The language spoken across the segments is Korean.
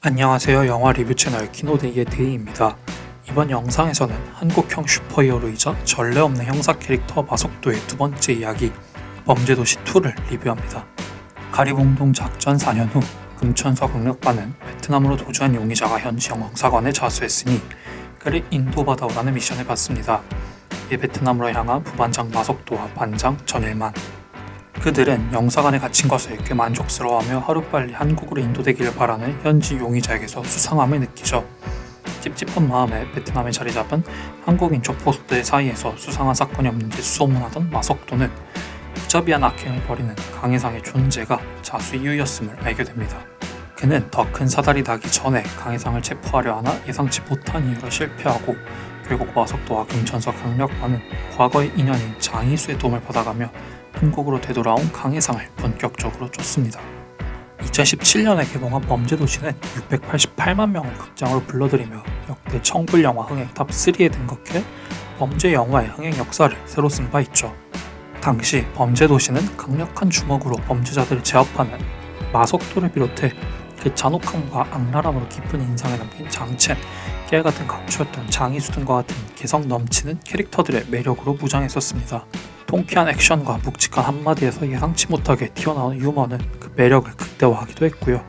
안녕하세요. 영화 리뷰 채널 키노데이의 데이입니다. 이번 영상에서는 한국형 슈퍼히어로이자 전례 없는 형사 캐릭터 마석도의 두 번째 이야기 범죄도시 2를 리뷰합니다. 가리봉동 작전 4년 후 금천서 강력반은 베트남으로 도주한 용의자가 현지 영사관에 자수했으니 그를 인도받아오라는 미션을 받습니다. 이에 베트남으로 향한 부반장 마석도와 반장 전일만, 그들은 영사관에 갇힌 것을 꽤 만족스러워하며 하루빨리 한국으로 인도되기를 바라는 현지 용의자에게서 수상함을 느끼죠. 찝찝한 마음에 베트남에 자리 잡은 한국인 족보수들 사이에서 수상한 사건이 없는지 수소문하던 마석도는 무자비한 악행을 벌이는 강해상의 존재가 자수 이유였음을 알게 됩니다. 그는 더 큰 사달이 나기 전에 강해상을 체포하려 하나 예상치 못한 이유로 실패하고 결국 마석도와 금천서 강력반은 과거의 인연인 장이수의 도움을 받아가며 한국으로 되돌아온 강해상을 본격적으로 쫓습니다. 2017년에 개봉한 범죄도시는 688만 명을 극장으로 불러들이며 역대 청불영화 흥행 탑3에 등극해 범죄 영화의 흥행 역사를 새로 쓴 바 있죠. 당시 범죄도시는 강력한 주먹으로 범죄자들을 제압하는 마석도를 비롯해 그 잔혹함과 악랄함으로 깊은 인상을 남긴 장첸, 깨알같은 강추였던 장이수 등과 같은 개성 넘치는 캐릭터들의 매력으로 무장했었습니다. 통쾌한 액션과 묵직한 한마디에서 예상치 못하게 튀어나오는 유머는 그 매력을 극대화하기도 했고요.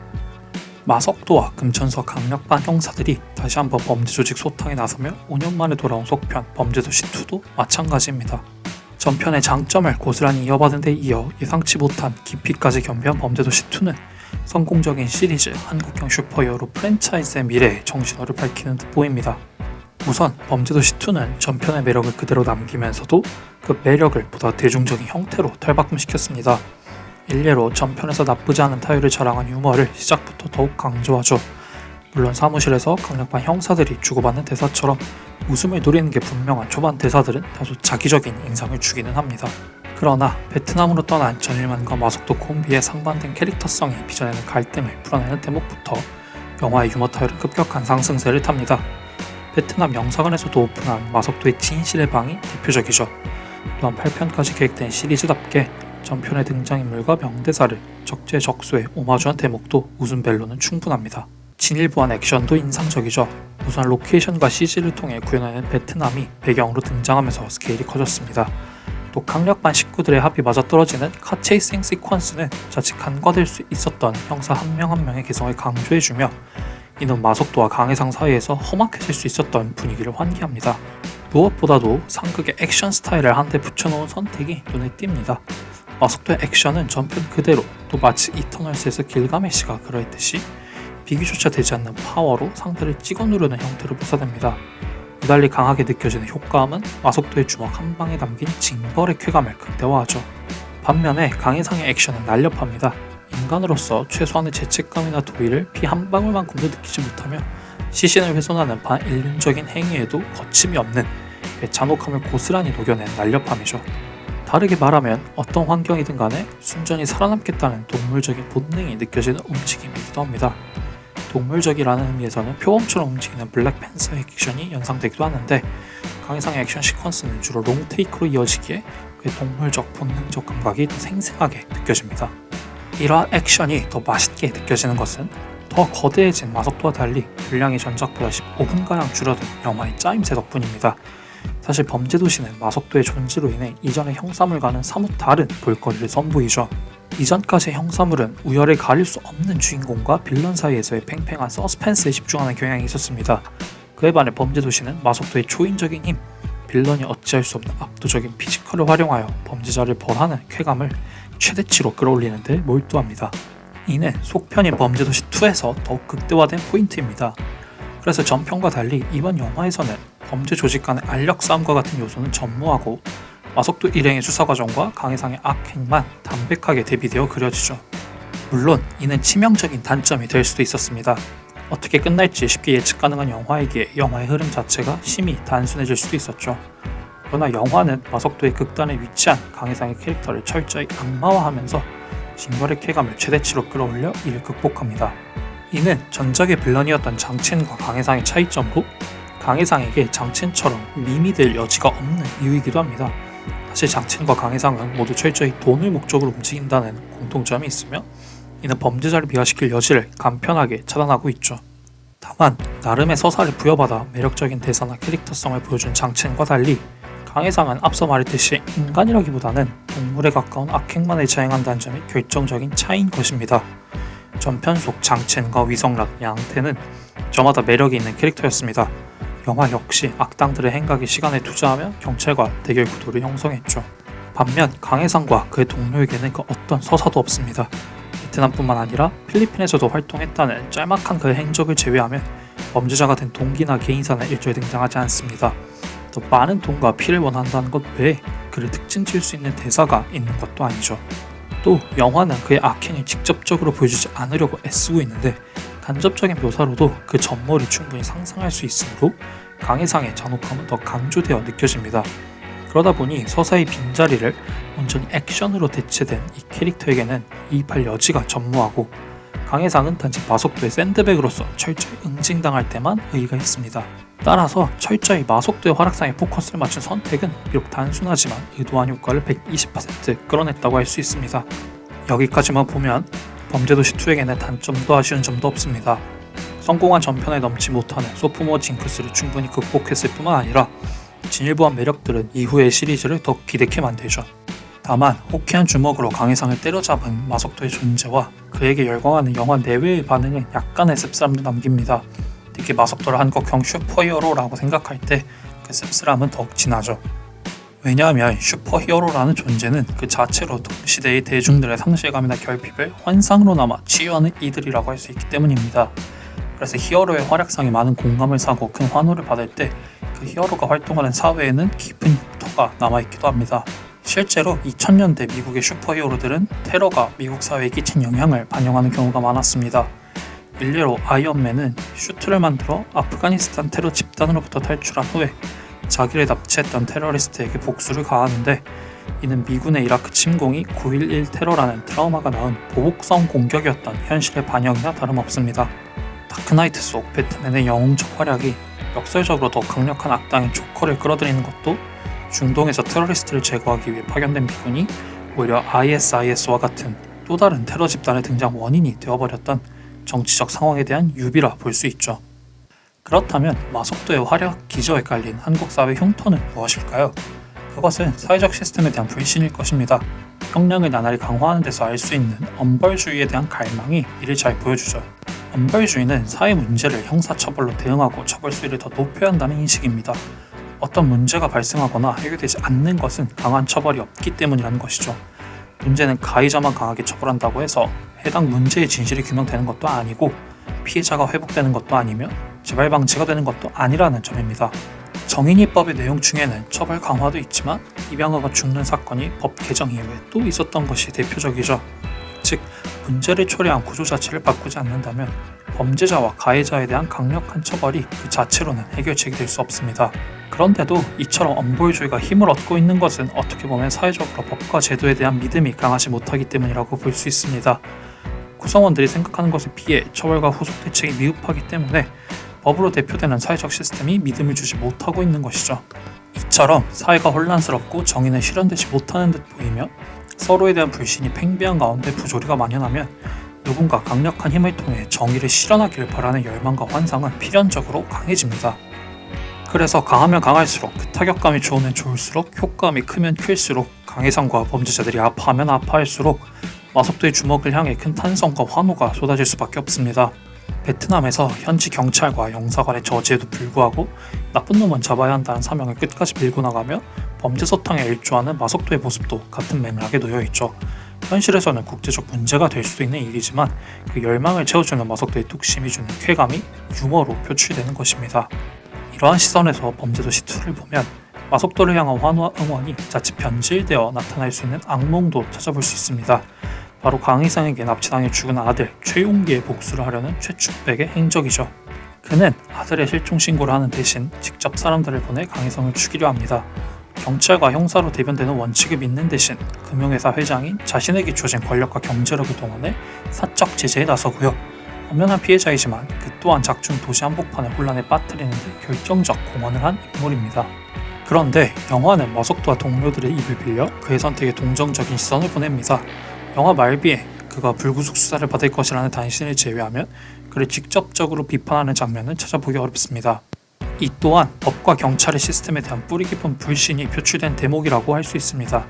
마석도와 금천서 강력반 형사들이 다시 한번 범죄 조직 소탕에 나서며 5년 만에 돌아온 속편 범죄도시 2도 마찬가지입니다. 전편의 장점을 고스란히 이어받은 데 이어 예상치 못한 깊이까지 겸비한 범죄도시 2는 성공적인 시리즈 한국형 슈퍼히어로 프랜차이즈의 미래에 정신호를 밝히는 듯 보입니다. 우선 범죄도시 2는 전편의 매력을 그대로 남기면서도 그 매력을 보다 대중적인 형태로 탈바꿈시켰습니다. 일례로 전편에서 나쁘지 않은 타율을 자랑한 유머를 시작부터 더욱 강조하죠. 물론 사무실에서 강력반 형사들이 주고받는 대사처럼 웃음을 노리는 게 분명한 초반 대사들은 다소 자기적인 인상을 주기는 합니다. 그러나 베트남으로 떠난 전일만과 마석도 콤비의 상반된 캐릭터성이 빚어내는 갈등을 풀어내는 대목부터 영화의 유머 타율은 급격한 상승세를 탑니다. 베트남 영사관에서도 오픈한 마석도의 진실의 방이 대표적이죠. 또한 8편까지 계획된 시리즈답게 전편의 등장인물과 명대사를 적재적소에 오마주한 대목도 웃음벨로는 충분합니다. 진일보한 액션도 인상적이죠. 우선 로케이션과 CG를 통해 구현하는 베트남이 배경으로 등장하면서 스케일이 커졌습니다. 또 강력반 식구들의 합이 맞아떨어지는 카체이싱 시퀀스는 자칫 간과될 수 있었던 형사 한 명 한 명의 개성을 강조해주며 이는 마석도와 강해상 사이에서 험악해질 수 있었던 분위기를 환기합니다. 무엇보다도 상극의 액션 스타일을 한데 붙여놓은 선택이 눈에 띕니다. 마석도의 액션은 전편 그대로 또 마치 이터널스에서 길가메시가 그러했듯이 비교조차 되지 않는 파워로 상대를 찍어 누르는 형태로 묘사됩니다. 유달리 강하게 느껴지는 효과음은 마석도의 주먹 한 방에 담긴 징벌의 쾌감을 극대화하죠. 반면에 강해상의 액션은 날렵합니다. 인간으로서 최소한의 죄책감이나 도의를 피 한 방울만큼도 느끼지 못하며 시신을 훼손하는 반인륜적인 행위에도 거침이 없는 그 잔혹함을 고스란히 녹여낸 날렵함이죠. 다르게 말하면 어떤 환경이든 간에 순전히 살아남겠다는 동물적인 본능이 느껴지는 움직임이기도 합니다. 동물적이라는 의미에서는 표범처럼 움직이는 블랙팬서의 액션이 연상되기도 하는데 강해상의 액션 시퀀스는 주로 롱테이크로 이어지기에 그의 동물적 본능적 감각이 더 생생하게 느껴집니다. 이러한 액션이 더 맛있게 느껴지는 것은 더 거대해진 마석도와 달리 분량이 전작보다 15분가량 줄어든 영화의 짜임새 덕분입니다. 사실 범죄도시는 마석도의 존재로 인해 이전의 형사물과는 사뭇 다른 볼거리를 선보이죠. 이전까지의 형사물은 우열을 가릴 수 없는 주인공과 빌런 사이에서의 팽팽한 서스펜스에 집중하는 경향이 있었습니다. 그에 반해 범죄도시는 마석도의 초인적인 힘, 빌런이 어찌할 수 없는 압도적인 피지컬을 활용하여 범죄자를 벌하는 쾌감을 최대치로 끌어올리는 데 몰두합니다. 이는 속편인 범죄도시 2에서 더욱 극대화된 포인트입니다. 그래서 전편과 달리 이번 영화에서는 범죄 조직 간의 알력 싸움과 같은 요소는 전무하고 마석도 일행의 수사 과정과 강해상의 악행만 담백하게 대비되어 그려지죠. 물론 이는 치명적인 단점이 될 수도 있었습니다. 어떻게 끝날지 쉽게 예측 가능한 영화이기에 영화의 흐름 자체가 심히 단순해질 수도 있었죠. 그러나 영화는 마석도의 극단에 위치한 강해상의 캐릭터를 철저히 악마화하면서 징벌의 쾌감을 최대치로 끌어올려 이를 극복합니다. 이는 전작의 빌런이었던 장첸과 강해상의 차이점으로 강해상에게 장첸처럼 밈이 될 여지가 없는 이유이기도 합니다. 사실 장첸과 강해상은 모두 철저히 돈을 목적으로 움직인다는 공통점이 있으며 이는 범죄자를 미화시킬 여지를 간편하게 차단하고 있죠. 다만 나름의 서사를 부여받아 매력적인 대사나 캐릭터성을 보여준 장첸과 달리 강해상은 앞서 말했듯이 인간이라기보다는 동물에 가까운 악행만을 자행한다는 점이 결정적인 차이인 것입니다. 전편 속 장첸과 위성락, 양태는 저마다 매력이 있는 캐릭터였습니다. 영화 역시 악당들의 행각에 시간을 투자하며 경찰과 대결 구도를 형성했죠. 반면 강해상과 그의 동료에게는 그 어떤 서사도 없습니다. 베트남뿐만 아니라 필리핀에서도 활동했다는 짤막한 그의 행적을 제외하면 범죄자가 된 동기나 개인사는 일조에 등장하지 않습니다. 더 많은 돈과 피를 원한다는 것 외에 그를 특징 지을 수 있는 대사가 있는 것도 아니죠. 또 영화는 그의 악행을 직접적으로 보여주지 않으려고 애쓰고 있는데 간접적인 묘사로도 그 전모를 충분히 상상할 수 있으므로 강해상의 잔혹함은 더 강조되어 느껴집니다. 그러다 보니 서사의 빈자리를 온전히 액션으로 대체된 이 캐릭터에게는 이입할 여지가 전무하고 강해상은 단지 마속도의 샌드백으로서 철저히 응징당할 때만 의의가 있습니다. 따라서 철저히 마속도의 활약상에 포커스를 맞춘 선택은 비록 단순하지만 의도한 효과를 120% 끌어냈다고 할 수 있습니다. 여기까지만 보면 범죄도시2에게는 단점도 아쉬운 점도 없습니다. 성공한 전편에 넘지 못하는 소포머 징크스를 충분히 극복했을 뿐만 아니라 진일보한 매력들은 이후의 시리즈를 더욱 비대케 만들죠. 다만 호쾌한 주먹으로 강해상을 때려잡은 마속도의 존재와 그에게 열광하는 영화 내외의 반응은 약간의 씁쓸함도 남깁니다. 특히 마속도를 한국형 슈퍼히어로라고 생각할 때 그 씁쓸함은 더욱 진하죠. 왜냐하면 슈퍼히어로라는 존재는 그 자체로 동시대의 대중들의 상실감이나 결핍을 환상으로 남아 치유하는 이들이라고 할 수 있기 때문입니다. 그래서 히어로의 활약상에 많은 공감을 사고 큰 환호를 받을 때 그 히어로가 활동하는 사회에는 깊은 흉터가 남아있기도 합니다. 실제로 2000년대 미국의 슈퍼히어로들은 테러가 미국 사회에 끼친 영향을 반영하는 경우가 많았습니다. 일례로 아이언맨은 슈트를 만들어 아프가니스탄 테러 집단으로부터 탈출한 후에 자기를 납치했던 테러리스트에게 복수를 가하는데 이는 미군의 이라크 침공이 9.11 테러라는 트라우마가 낳은 보복성 공격이었던 현실의 반영이나 다름없습니다. 다크나이트 속 배트맨의 영웅적 활약이 역설적으로 더 강력한 악당인 조커를 끌어들이는 것도 중동에서 테러리스트를 제거하기 위해 파견된 미군이 오히려 ISIS와 같은 또 다른 테러 집단의 등장 원인이 되어버렸던 정치적 상황에 대한 유비라 볼 수 있죠. 그렇다면 마속도의 활약 기저에 깔린 한국 사회 흉터는 무엇일까요? 그것은 사회적 시스템에 대한 불신일 것입니다. 형량을 나날이 강화하는 데서 알 수 있는 엄벌주의에 대한 갈망이 이를 잘 보여주죠. 엄벌주의는 사회 문제를 형사처벌로 대응하고 처벌 수위를 더 높여야 한다는 인식입니다. 어떤 문제가 발생하거나 해결되지 않는 것은 강한 처벌이 없기 때문이라는 것이죠. 문제는 가해자만 강하게 처벌한다고 해서 해당 문제의 진실이 규명되는 것도 아니고 피해자가 회복되는 것도 아니며 재발 방지가 되는 것도 아니라는 점입니다. 정인이법의 내용 중에는 처벌 강화도 있지만 입양아가 죽는 사건이 법 개정 이후에 또 있었던 것이 대표적이죠. 즉 문제를 초래한 구조 자체를 바꾸지 않는다면 범죄자와 가해자에 대한 강력한 처벌이 그 자체로는 해결책이 될 수 없습니다. 그런데도 이처럼 엄벌주의가 힘을 얻고 있는 것은 어떻게 보면 사회적으로 법과 제도에 대한 믿음이 강하지 못하기 때문이라고 볼 수 있습니다. 구성원들이 생각하는 것에 비해 처벌과 후속 대책이 미흡하기 때문에 법으로 대표되는 사회적 시스템이 믿음을 주지 못하고 있는 것이죠. 이처럼 사회가 혼란스럽고 정의는 실현되지 못하는 듯 보이며 서로에 대한 불신이 팽배한 가운데 부조리가 만연하면 누군가 강력한 힘을 통해 정의를 실현하기를 바라는 열망과 환상은 필연적으로 강해집니다. 그래서 강하면 강할수록 그 타격감이 좋으면 좋을수록 효과음이 크면 클수록 강해상과 범죄자들이 아파하면 아파할수록 마속도의 주먹을 향해 큰 탄성과 환호가 쏟아질 수밖에 없습니다. 베트남에서 현지 경찰과 영사관의 저지에도 불구하고 나쁜 놈은 잡아야 한다는 사명을 끝까지 밀고 나가며 범죄 소탕에 일조하는 마속도의 모습도 같은 맥락에 놓여있죠. 현실에서는 국제적 문제가 될 수도 있는 일이지만 그 열망을 채워주는 마속도의 뚝심이 주는 쾌감이 유머로 표출되는 것입니다. 이러한 시선에서 범죄도시2를 보면 마속도를 향한 환호와 응원이 자칫 변질되어 나타날 수 있는 악몽도 찾아볼 수 있습니다. 바로 강희상에게 납치당해 죽은 아들 최용기의 복수를 하려는 최축백의 행적이죠. 그는 아들의 실종 신고를 하는 대신 직접 사람들을 보내 강희상을 죽이려 합니다. 경찰과 형사로 대변되는 원칙을 믿는 대신 금융회사 회장인 자신에게 주어진 권력과 경제력을 동원해 사적 제재에 나서고요. 엄연한 피해자이지만 그 또한 작중 도시 한복판을 혼란에 빠뜨리는 데 결정적 공헌을 한 인물입니다. 그런데 영화는 마속도와 동료들의 입을 빌려 그의 선택에 동정적인 시선을 보냅니다. 영화 말비에 그가 불구속 수사를 받을 것이라는 단신을 제외하면 그를 직접적으로 비판하는 장면은 찾아보기 어렵습니다. 이 또한 법과 경찰의 시스템에 대한 뿌리 깊은 불신이 표출된 대목이라고 할 수 있습니다.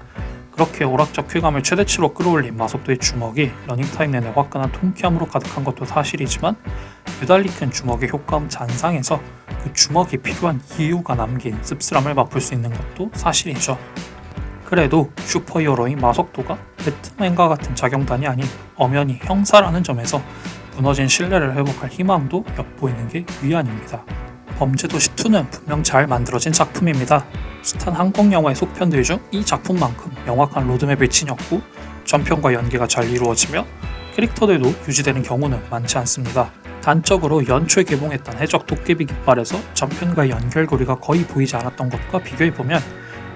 그렇게 오락적 쾌감을 최대치로 끌어올린 마속도의 주먹이 러닝타임 내내 화끈한 통쾌함으로 가득한 것도 사실이지만 유달리 큰 주먹의 효과음 잔상에서 그 주먹이 필요한 이유가 남긴 씁쓸함을 맛볼 수 있는 것도 사실이죠. 그래도 슈퍼히어로인 마속도가 배트맨과 같은 자경단이 아닌 엄연히 형사라는 점에서 무너진 신뢰를 회복할 희망도 엿보이는 게 위안입니다. 범죄도시2는 분명 잘 만들어진 작품입니다. 숱한 한국 영화의 속편들 중 이 작품만큼 명확한 로드맵을 지녔고 전편과 연계가 잘 이루어지며 캐릭터들도 유지되는 경우는 많지 않습니다. 단적으로 연초에 개봉했던 해적 도깨비 깃발에서 전편과의 연결고리가 거의 보이지 않았던 것과 비교해보면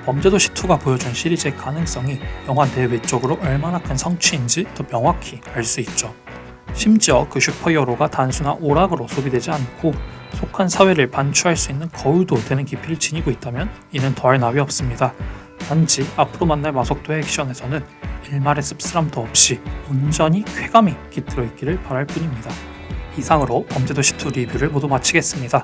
범죄도시2가 보여준 시리즈의 가능성이 영화 내외적으로 얼마나 큰 성취인지 더 명확히 알 수 있죠. 심지어 그 슈퍼히어로가 단순한 오락으로 소비되지 않고 속한 사회를 반추할 수 있는 거울도 되는 깊이를 지니고 있다면 이는 더할 나위 없습니다. 단지 앞으로 만날 마속도의 액션에서는 일말의 씁쓸함도 없이 온전히 쾌감이 깃들어 있기를 바랄 뿐입니다. 이상으로 범죄도시2 리뷰를 모두 마치겠습니다.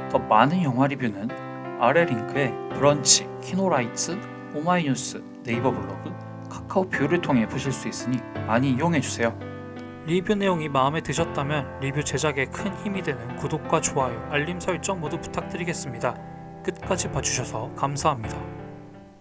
더 많은 영화 리뷰는 아래 링크에 브런치, 키노라이츠, 오마이뉴스, 네이버 블로그, 카카오 뷰를 통해 보실 수 있으니 많이 이용해주세요. 리뷰 내용이 마음에 드셨다면 리뷰 제작에 큰 힘이 되는 구독과 좋아요, 알림 설정 모두 부탁드리겠습니다. 끝까지 봐주셔서 감사합니다.